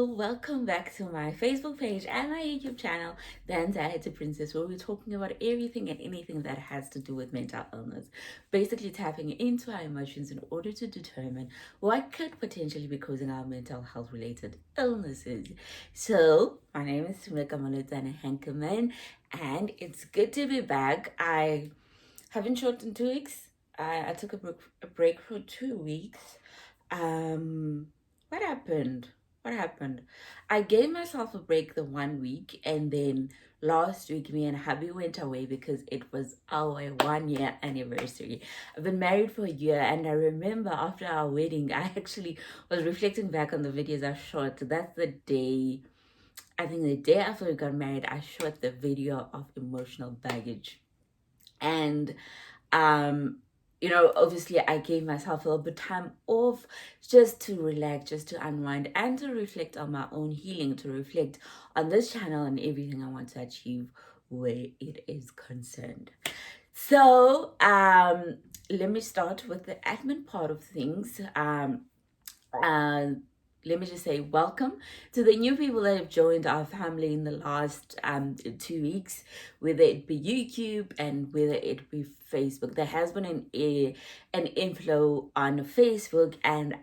Hello, welcome back to my Facebook page and my YouTube channel, The Anxiety Princess, where we're talking about everything and anything that has to do with mental illness. Basically, tapping into our emotions in order to determine what could potentially be causing our mental health related illnesses. So, my name is Sumika Malutana Hankerman, and it's good to be back. I haven't shot in 2 weeks. I took a break for 2 weeks. What happened? What happened? I gave myself a break the 1 week, and then last week me and hubby went away because it was our 1 year anniversary. I've been married for a year, and I remember after our wedding, I actually was reflecting back on the videos I shot. That's the day, I think the day after we got married, I shot the video of emotional baggage. And obviously I gave myself a little bit time off just to relax, just to unwind, and to reflect on my own healing, to reflect on this channel and everything I want to achieve where it is concerned. So, let me start with the admin part of things. Uh, let me just say welcome to the new people that have joined our family in the last 2 weeks, whether it be YouTube and whether it be Facebook. There has been an inflow on Facebook, and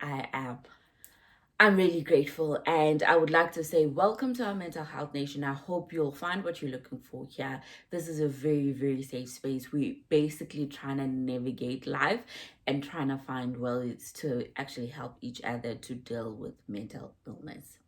I'm really grateful, and I would like to say welcome to our Mental Health Nation. I hope you'll find what you're looking for here. This is a very, very safe space. We're basically trying to navigate life and trying to find ways to actually help each other to deal with mental illness.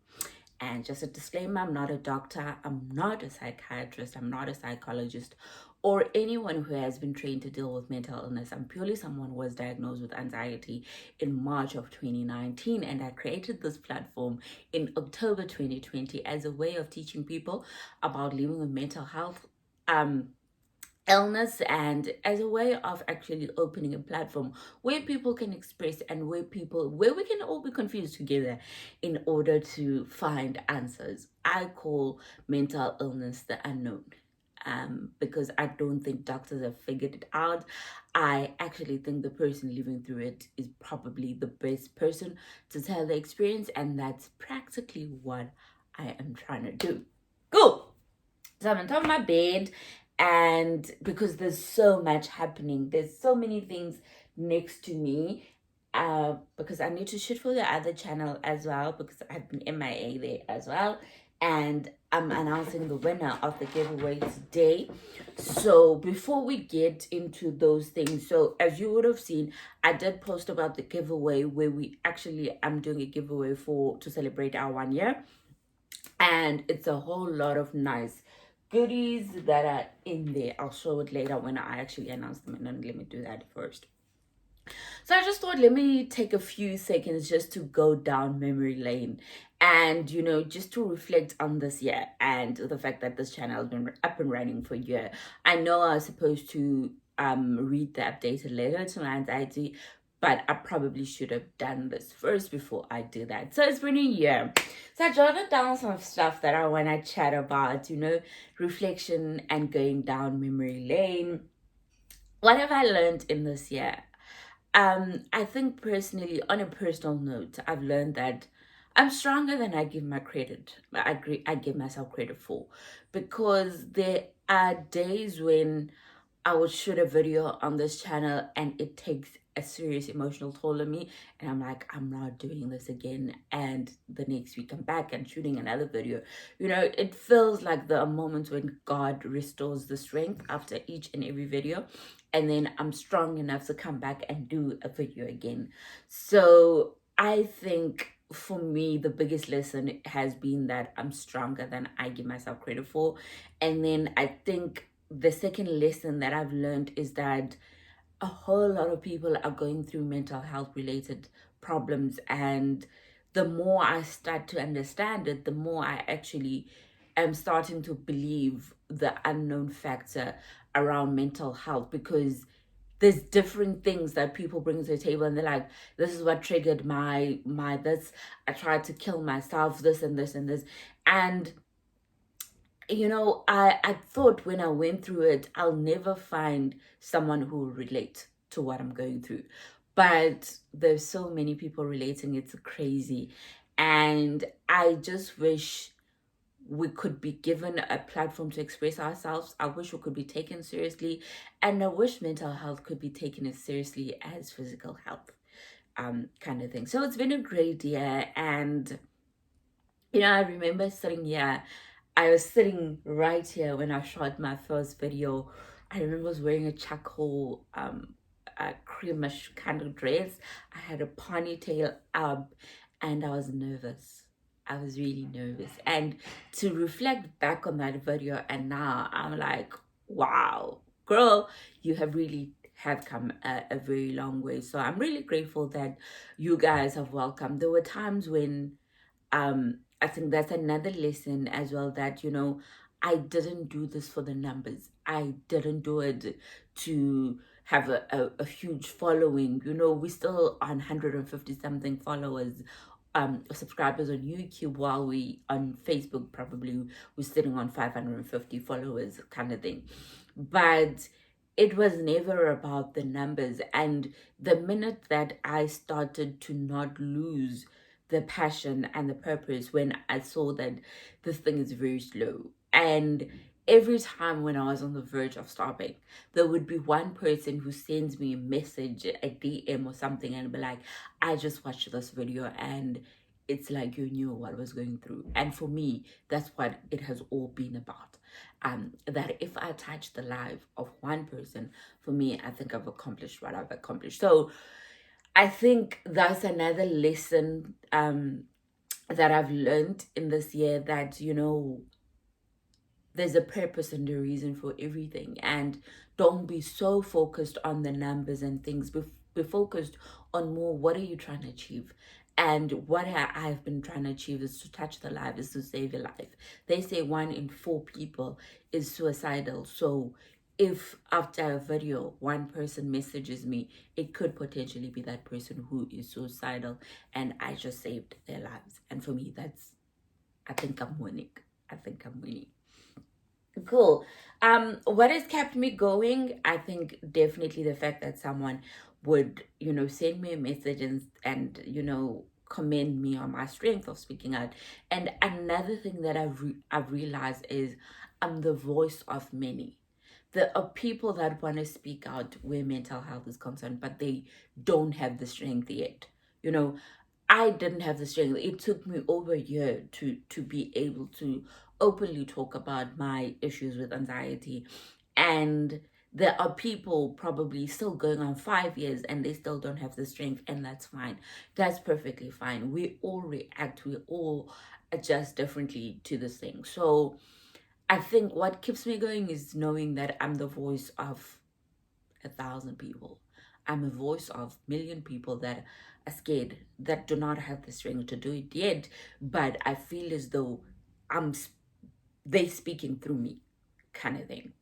And just a disclaimer, I'm not a doctor, I'm not a psychiatrist, I'm not a psychologist, or anyone who has been trained to deal with mental illness. I'm purely someone who was diagnosed with anxiety in March of 2019, and I created this platform in October 2020 as a way of teaching people about living with mental health illness, and as a way of actually opening a platform where people can express and where we can all be confused together in order to find answers. I call mental illness the unknown, because I don't think doctors have figured it out. I actually think the person living through it is probably the best person to tell the experience, and that's practically what I am trying to do. Cool. So I'm on top of my bed, and because there's so much happening, there's so many things next to me. Because I need to shoot for the other channel as well, because I've been MIA there as well. And I'm announcing the winner of the giveaway today. So before we get into those things, so as you would have seen, I did post about the giveaway where I'm doing a giveaway to celebrate our 1 year. And it's a whole lot of nice goodies that are in there. I'll show it later when I actually announce them, and then let me do that first. So I just thought, let me take a few seconds just to go down memory lane and, just to reflect on this year and the fact that this channel has been up and running for a year. I know I was supposed to read the updated letter to my anxiety, but I probably should have done this first before I do that. So it's been a year. So I jotted down some stuff that I want to chat about, reflection and going down memory lane. What have I learned in this year? I think personally, on a personal note, I've learned that I'm stronger than I give I give myself credit for, because there are days when I would shoot a video on this channel and it takes a serious emotional toll on me, and I'm like, I'm not doing this again. And the next week I'm back and shooting another video. It feels like the moment when God restores the strength after each and every video, and then I'm strong enough to come back and do a video again. So I think for me, the biggest lesson has been that I'm stronger than I give myself credit for. And then I think the second lesson that I've learned is that a whole lot of people are going through mental health related problems, and the more I start to understand it, the more I actually am starting to believe the unknown factor around mental health, because there's different things that people bring to the table, and they're like, this is what triggered my this, I tried to kill myself, this and this and this. And I thought when I went through it, I'll never find someone who will relate to what I'm going through. But there's so many people relating, it's crazy. And I just wish we could be given a platform to express ourselves. I wish we could be taken seriously, and I wish mental health could be taken as seriously as physical health, kind of thing. So it's been a great year, and I remember sitting here. I was sitting right here when I shot my first video. I remember I was wearing a charcoal, a creamish kind of dress. I had a ponytail up, and I was nervous. I was really nervous. And to reflect back on that video and now, I'm like, wow, girl, you have really have come a very long way. So I'm really grateful that you guys have welcomed. There were times when I think that's another lesson as well, that I didn't do this for the numbers. I didn't do it to have a huge following. We still on 150 something followers, subscribers on YouTube, while we on Facebook probably we're sitting on 550 followers kind of thing. But it was never about the numbers. And the minute that I started to not lose the passion and the purpose, when I saw that this thing is very slow, and every time when I was on the verge of stopping, there would be one person who sends me a message, a DM or something, and be like, I just watched this video and it's like you knew what I was going through. And for me, that's what it has all been about. That if I touch the life of one person, for me, I think I've accomplished what I've accomplished. So I think that's another lesson that I've learned in this year, that there's a purpose and a reason for everything, and don't be so focused on the numbers and things. Be focused on more, what are you trying to achieve. And what I've been trying to achieve is to touch the life, is to save a life. They say 1 in 4 people is suicidal. So if after a video one person messages me, it could potentially be that person who is suicidal, and I just saved their lives. And for me, I think I'm winning. I think I'm winning. Cool. What has kept me going? I think definitely the fact that someone would, send me a message and commend me on my strength of speaking out. And another thing that I've realized is I'm the voice of many. There are people that want to speak out where mental health is concerned, but they don't have the strength yet. I didn't have the strength. It took me over a year to be able to openly talk about my issues with anxiety. And there are people probably still going on 5 years and they still don't have the strength, and that's fine. That's perfectly fine. We all react, we all adjust differently to this thing. So I think what keeps me going is knowing that I'm the voice of 1,000 people. I'm a voice of 1,000,000 people that are scared, that do not have the strength to do it yet, but I feel as though they speaking through me, kind of thing.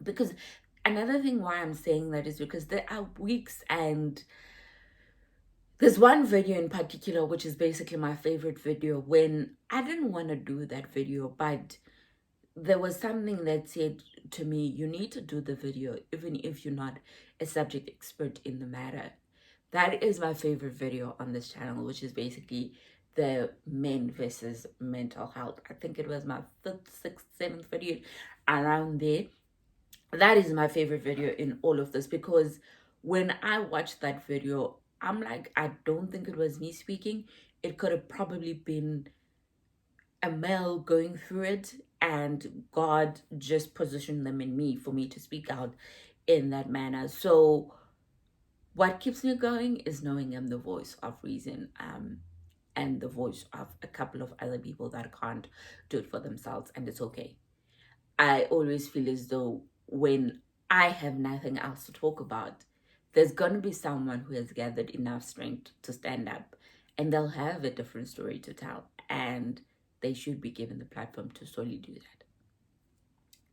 Because another thing why I'm saying that is because there are weeks, and there's one video in particular which is basically my favorite video, when I didn't want to do that video, but there was something that said to me, you need to do the video even if you're not a subject expert in the matter. That is my favorite video on this channel, which is basically the men versus mental health. I think it was my 5th, 6th, 7th video, around there. That is my favorite video in all of this, because when I watched that video, I'm like, I don't think it was me speaking. It could have probably been a male going through it, and God just positioned them in me for me to speak out in that manner. So what keeps me going is knowing I'm the voice of reason, and the voice of a couple of other people that can't do it for themselves, and it's okay. I always feel as though when I have nothing else to talk about, there's going to be someone who has gathered enough strength to stand up, and they'll have a different story to tell, and they should be given the platform to solely do that.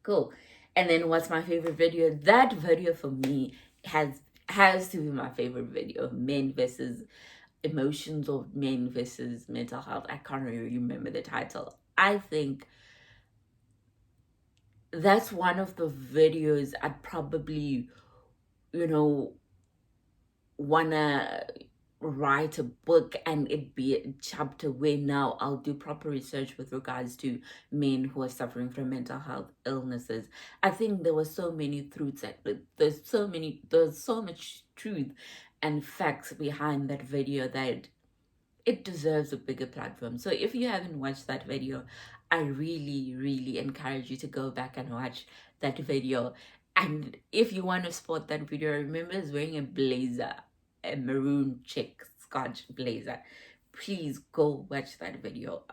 Cool. And then what's my favorite video? That video for me has to be my favorite video. Men versus emotions, or men versus mental health. I can't really remember the title. I think that's one of the videos I'd probably, wanna write a book and it be a chapter where now I'll do proper research with regards to men who are suffering from mental health illnesses. I think there were so many truths that there's so much truth and facts behind that video that it deserves a bigger platform. So if you haven't watched that video, I really, really encourage you to go back and watch that video. And if you want to spot that video, remember he's wearing a blazer, a maroon check scotch blazer. Please go watch that video.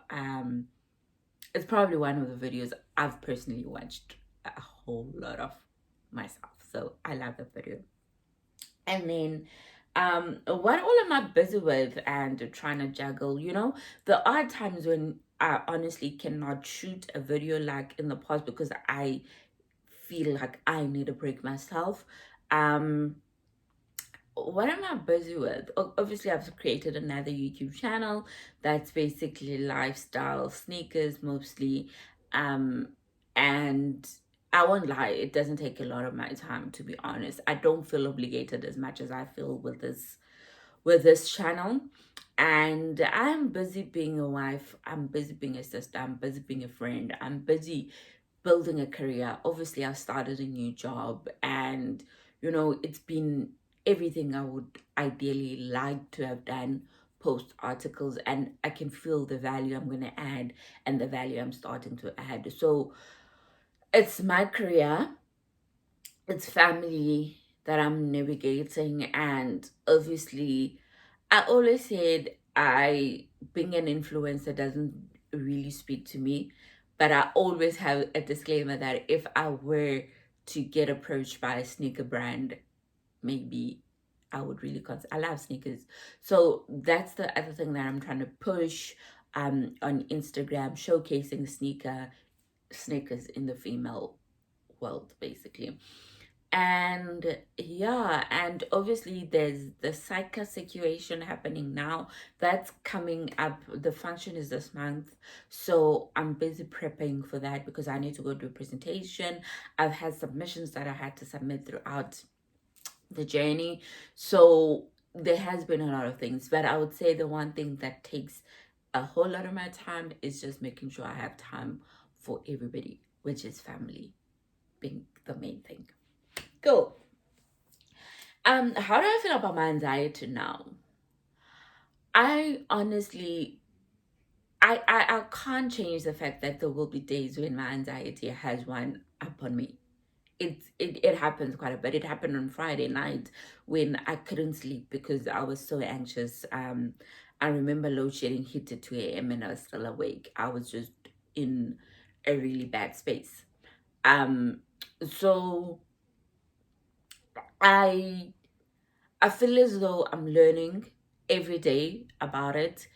It's probably one of the videos I've personally watched a whole lot of myself. So I love that video. And then what all am I busy with and trying to juggle? There are times when I honestly cannot shoot a video like in the past because I feel like I need a break myself. What am I busy with? Obviously, I've created another YouTube channel that's basically lifestyle sneakers mostly. And I won't lie, it doesn't take a lot of my time, to be honest. I don't feel obligated as much as I feel with this channel. And I'm busy being a wife, I'm busy being a sister, I'm busy being a friend, I'm busy building a career. Obviously, I've started a new job, and it's been everything I would ideally like to have done, post articles, and I can feel the value I'm going to add and the value I'm starting to add. So it's my career, it's family that I'm navigating, and obviously I always said being an influencer doesn't really speak to me, but I always have a disclaimer that if I were to get approached by a sneaker brand, maybe I would really consider. I love sneakers, so that's the other thing that I'm trying to push on Instagram, showcasing sneakers in the female world, basically. And yeah, and obviously there's the psycho situation happening now that's coming up. The function is this month, so I'm busy prepping for that because I need to go do a presentation. I've had submissions that I had to submit throughout the journey, so there has been a lot of things, but I would say the one thing that takes a whole lot of my time is just making sure I have time for everybody, which is family being the main thing. Cool. How do I feel about my anxiety now? I honestly, I can't change the fact that there will be days when my anxiety has one up on me. It happens quite a bit. It happened on Friday night when I couldn't sleep because I was so anxious. I remember load shedding hit at 2 a.m. and I was still awake. I was just in a really bad space. So I feel as though I'm learning every day about it,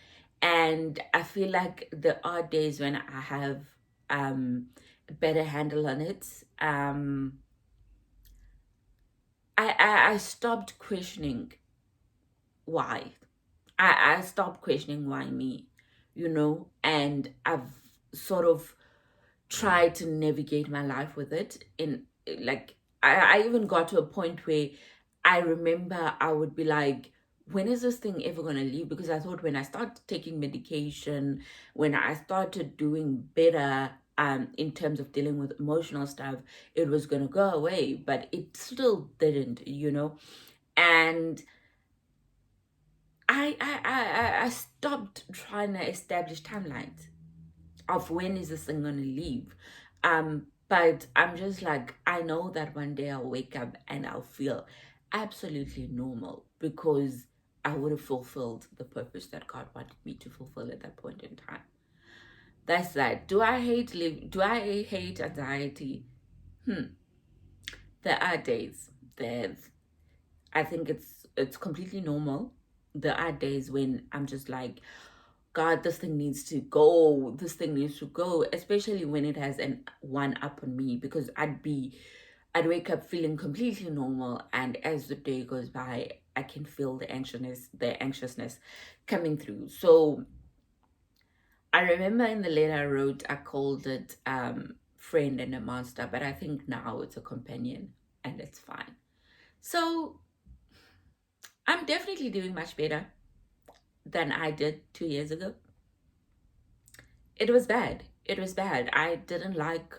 and I feel like there are days when I have a better handle on it. I stopped questioning why. I stopped questioning why me, and I've sort of tried to navigate my life with it. In like, I even got to a point where I remember I would be like, when is this thing ever going to leave? Because I thought when I started taking medication, when I started doing better in terms of dealing with emotional stuff, it was going to go away, but it still didn't. And I stopped trying to establish timelines of when is this thing going to leave. But I'm just like, I know that one day I'll wake up and I'll feel absolutely normal because I would have fulfilled the purpose that God wanted me to fulfill at that point in time. That's that. Do I hate anxiety? There are days that I think it's completely normal. There are days when I'm just like, God, this thing needs to go. This thing needs to go, especially when it has an one up on me, because I'd wake up feeling completely normal, and as the day goes by, I can feel the anxiousness coming through. So I remember in the letter I wrote, I called it friend and a monster, but I think now it's a companion and it's fine. So I'm definitely doing much better. than I did 2 years ago. It was bad. It was bad. I didn't like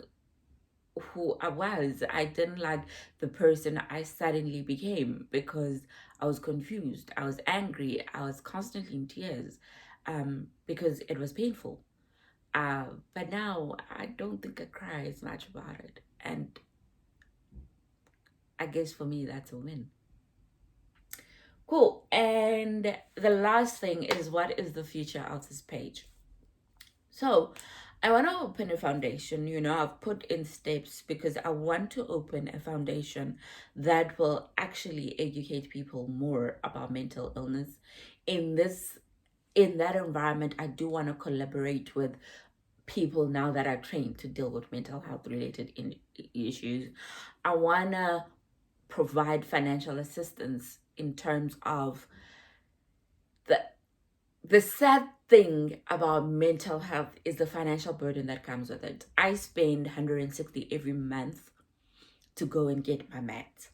who I was. I didn't like the person I suddenly became because I was confused. I was angry. I was constantly in tears because it was painful. But now I don't think I cry as much about it. And I guess for me, that's a win. Cool. And the last thing is, what is the future of this page? So I want to open a foundation. I've put in steps because I want to open a foundation that will actually educate people more about mental illness. In that environment, I do want to collaborate with people now that are trained to deal with mental health related issues. I want to provide financial assistance in terms of the the sad thing about mental health is the financial burden that comes with it. I spend 160 every month to go and get my meds.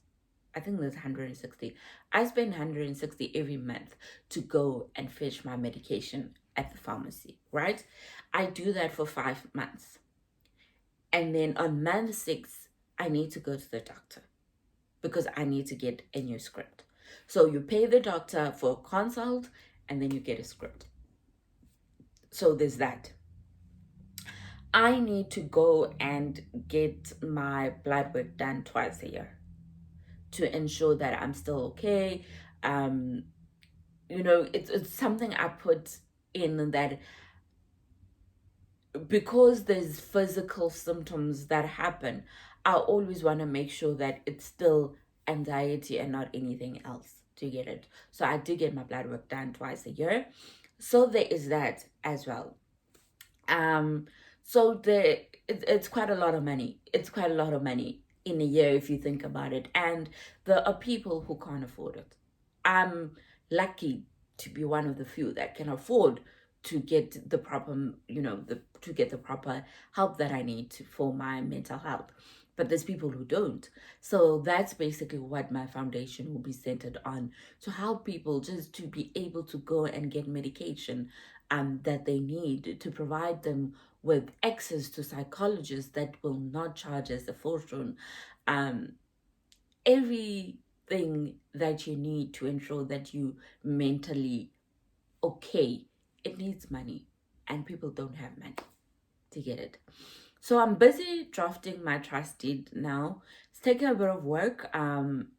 I think there's 160. I spend 160 every month to go and fetch my medication at the pharmacy, right? I do that for 5 months. And then on month 6, I need to go to the doctor because I need to get a new script. So you pay the doctor for a consult and then you get a script. So there's that. I need to go and get my blood work done twice a year to ensure that I'm still okay. It's something I put in that because there's physical symptoms that happen, I always want to make sure that it's still anxiety and not anything else to get it. So I do get my blood work done twice a year. So there is that as well. So it's quite a lot of money. It's quite a lot of money in a year if you think about it. And there are people who can't afford it. I'm lucky to be one of the few that can afford to get the proper, to get the proper help that I need for my mental health. But there's people who don't. So that's basically what my foundation will be centered on, to help people just to be able to go and get medication that they need, to provide them with access to psychologists that will not charge us a fortune. Everything that you need to ensure that you mentally okay, it needs money, and people don't have money to get it. So I'm busy drafting my trust deed now. It's taking a bit of work, and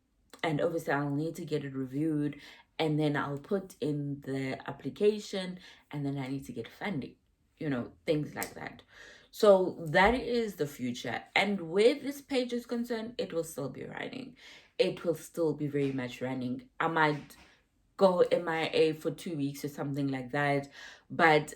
obviously I'll need to get it reviewed, and then I'll put in the application, and then I need to get funding, things like that. So that is the future. And where this page is concerned, it will still be running. It will still be very much running. I might go MIA for 2 weeks or something like that, but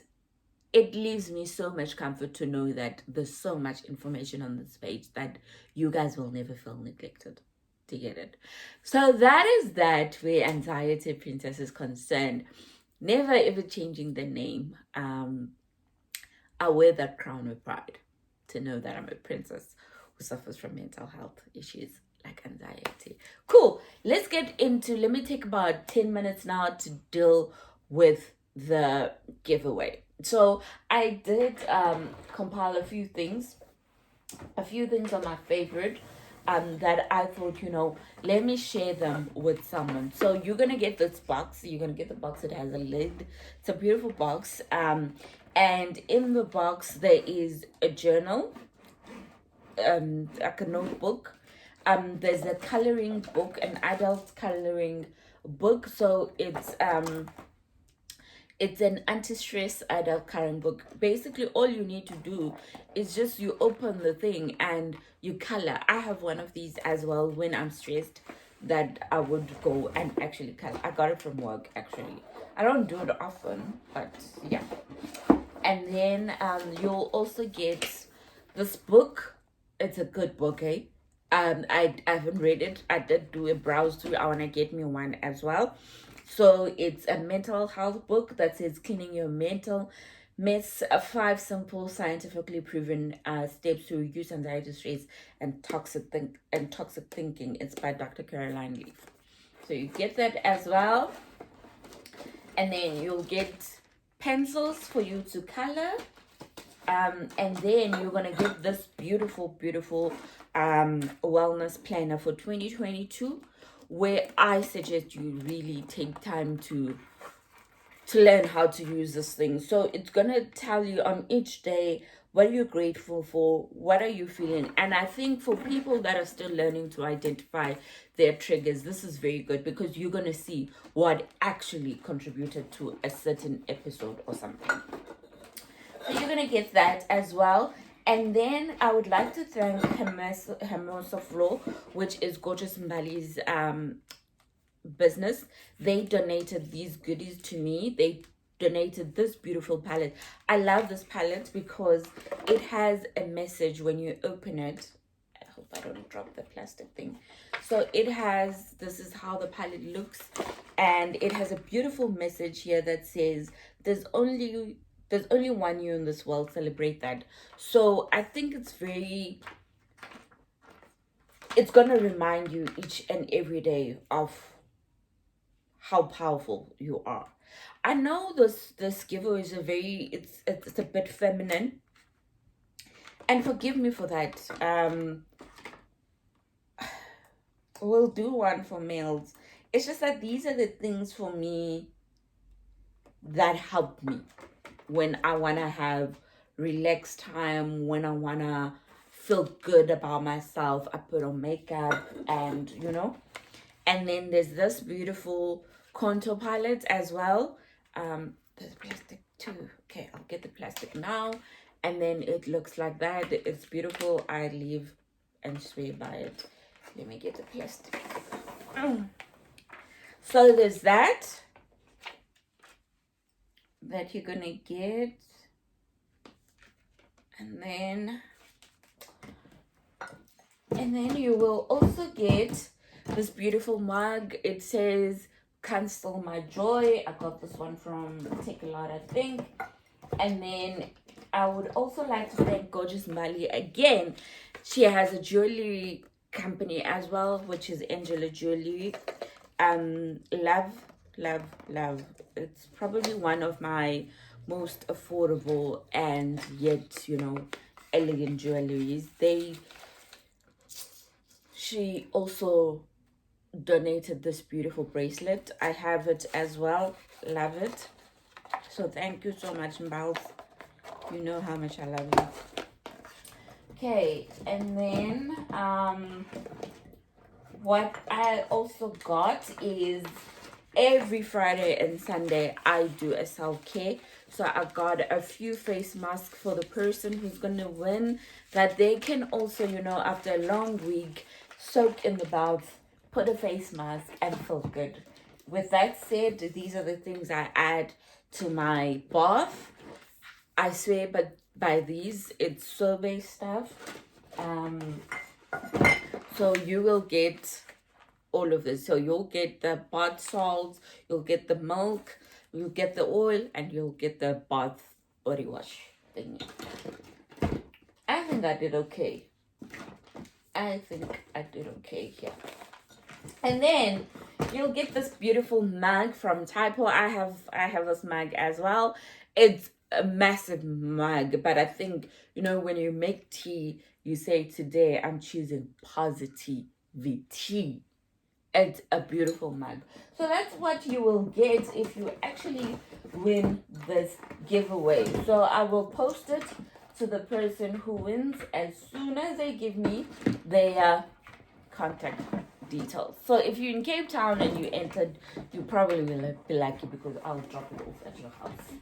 it leaves me so much comfort to know that there's so much information on this page that you guys will never feel neglected to get it. So that is that where Anxiety Princess is concerned. Never ever changing the name. I wear that crown with pride to know that I'm a princess who suffers from mental health issues like anxiety. Cool. Let me take about 10 minutes now to deal with the giveaway. So I did compile a few things on my favorite that I thought, let me share them with someone. So you're going to get this box. You're going to get the box that has a lid. It's a beautiful box. And in the box, there is a journal, like a notebook. There's a coloring book, an adult coloring book. So it's an anti-stress adult coloring book. Basically, all you need to do is just you open the thing and you color. I have one of these as well when I'm stressed, that I would go and actually color. I got it from work, actually. I don't do it often, but yeah. And then you'll also get this book. It's a good book, eh? I haven't read it. I did do a browse through. I want to get me one as well. So it's a mental health book that says Cleaning Your Mental Mess, 5 simple scientifically proven steps to reduce anxiety, stress, and toxic thinking. It's by Dr. Caroline Leaf. So you get that as well. And then you'll get pencils for you to color. And then you're gonna get this beautiful, beautiful wellness planner for 2022, where I suggest you really take time to learn how to use this thing. So it's gonna tell you on each day what are you grateful for, what are you feeling. And I think for people that are still learning to identify their triggers, this is very good, because you're gonna see what actually contributed to a certain episode or something. So you're gonna get that as well. And then I would like to thank Hermosa Flow, which is Gorgeous Mbali's business. They donated these goodies to me. They donated this beautiful palette. I love this palette because it has a message when you open it. I hope I don't drop the plastic thing. So it has, this is how the palette looks, and it has a beautiful message here that says there's only one you in this world, celebrate that. So I think it's gonna remind you each and every day of how powerful you are. I know this giveaway is it's a bit feminine, and forgive me for that. We'll do one for males. It's just that these are the things for me that help me when I want to have relaxed time, when I want to feel good about myself. I put on makeup, and and then there's this beautiful contour palette as well. There's plastic too. Okay, I'll get the plastic now. And then it looks like that. It's beautiful. I live and swear by it. Let me get the plastic. So there's that you're gonna get. And then you will also get this beautiful mug. It says "Can't Steal My Joy." I got this one from Take a Lot, I think. And then I would also like to thank Gorgeous Mbali again. She has a jewelry company as well, which is Angela Jewelry. Love. It's probably one of my most affordable and yet elegant jewelries. She also donated this beautiful bracelet. I have it as well. Love it. So thank you so much, Mbals. You know how much I love you. Okay, and then what I also got is every Friday and Sunday I do a self-care. So I got a few face masks for the person who's gonna win, that they can also, after a long week, soak in the bath, put a face mask, and feel good. With that said, these are the things I add to my bath. I swear, but by these, it's sorbet stuff. So you will get all of this. So you'll get the bath salts, you'll get the milk, you'll get the oil, and you'll get the bath body wash thingy. I think I did okay. Here. And then you'll get this beautiful mug from Typo. I have this mug as well. It's a massive mug, but I think when you make tea, you say, today I'm choosing positivity. It's a beautiful mug. So that's what you will get if you actually win this giveaway. So I will post it to the person who wins as soon as they give me their contact details. So if you're in Cape Town and you entered, you probably will be lucky, because I'll drop it off at your house.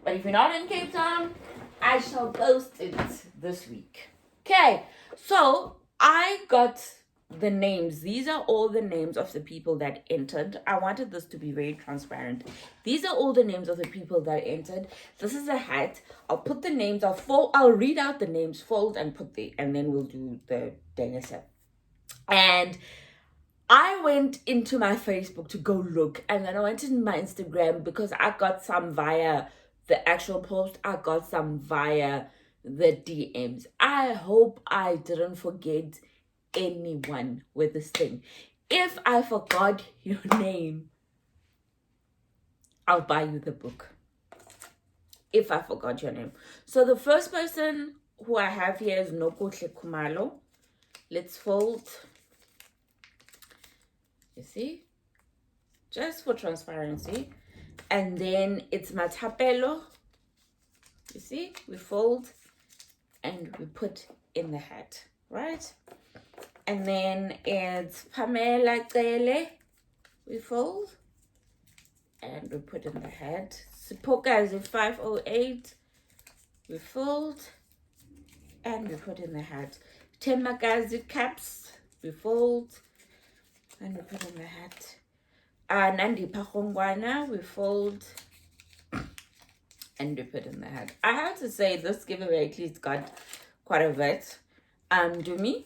But if you're not in Cape Town, I shall post it this week. Okay, so I got the names. These are all the names of the people that entered. I wanted this to be very transparent. These are all the names of the people that entered. This is a hat. I'll put the names. I'll read out the names, fold, and and then we'll do the dangasa. And I went into my Facebook to go look, and then I went into my Instagram because I got some via the actual post. I got some via the DMs. I hope I didn't forget anyone with this thing. If I forgot your name, I'll buy you the book if I forgot your name. So the first person who I have here is Nokuhle Khumalo. Let's fold. You see? Just for transparency. And then it's Matapelo. You see? We fold and we put in the hat, right? And then it's Pamela Cele. We fold and we put in the hat. Sipoka is a 508. We fold and we put in the hat. Temagazi Caps. We fold and we put in the hat. Nandi Pahongwana. We fold and we put in the hat. I have to say this giveaway at least got quite a bit. Dumi.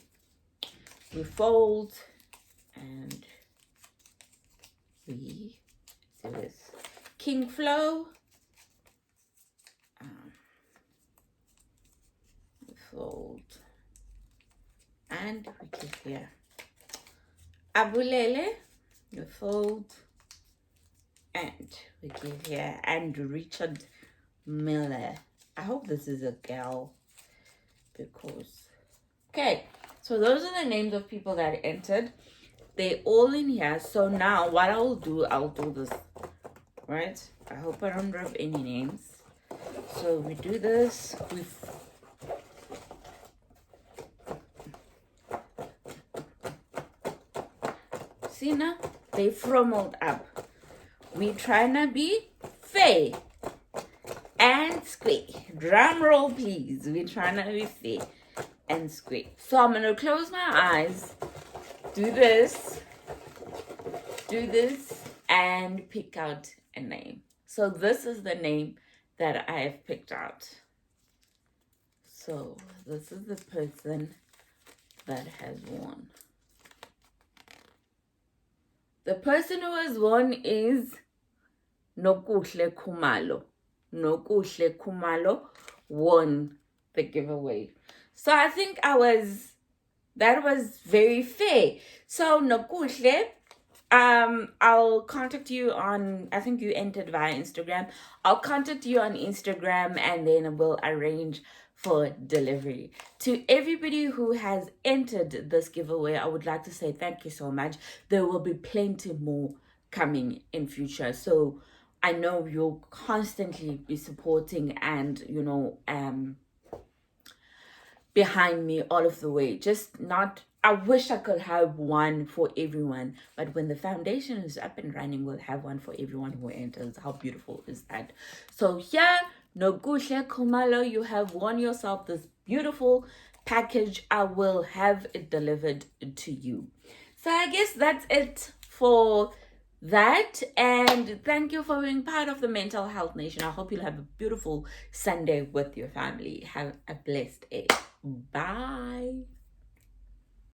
We fold and we do this. King Flow. We fold and we give here. Abulele. We fold and we give here. And Richard Miller. I hope this is a girl because okay, so those are the names of people that entered. They're all in here. So now what I'll do this, right? I hope I don't drop any names. So we do this. We see now they fromeled up. We trying to be fair and square. Drum roll, please. We're trying to be fair and square. So I'm gonna close my eyes, do this, and pick out a name. So this is the name that I have picked out. So this is the person that has won. The person who has won is Nokuhle Khumalo. Nokuhle Khumalo won the giveaway. So I think that was very fair. So Nokuhle, I'll contact you on, I think you entered via Instagram. I'll contact you on Instagram and then we'll arrange for delivery. To everybody who has entered this giveaway, I would like to say thank you so much. There will be plenty more coming in future. So I know you'll constantly be supporting and, you know, behind me all of the way. Just not, I wish I could have one for everyone, but when the foundation is up and running, we'll have one for everyone who enters. How beautiful is that? So here, Nokuhle Khumalo, you have won yourself this beautiful package. I will have it delivered to you. So I guess that's it for that, and thank you for being part of the Mental Health Nation. I hope you'll have a beautiful Sunday with your family. Have a blessed day. Bye.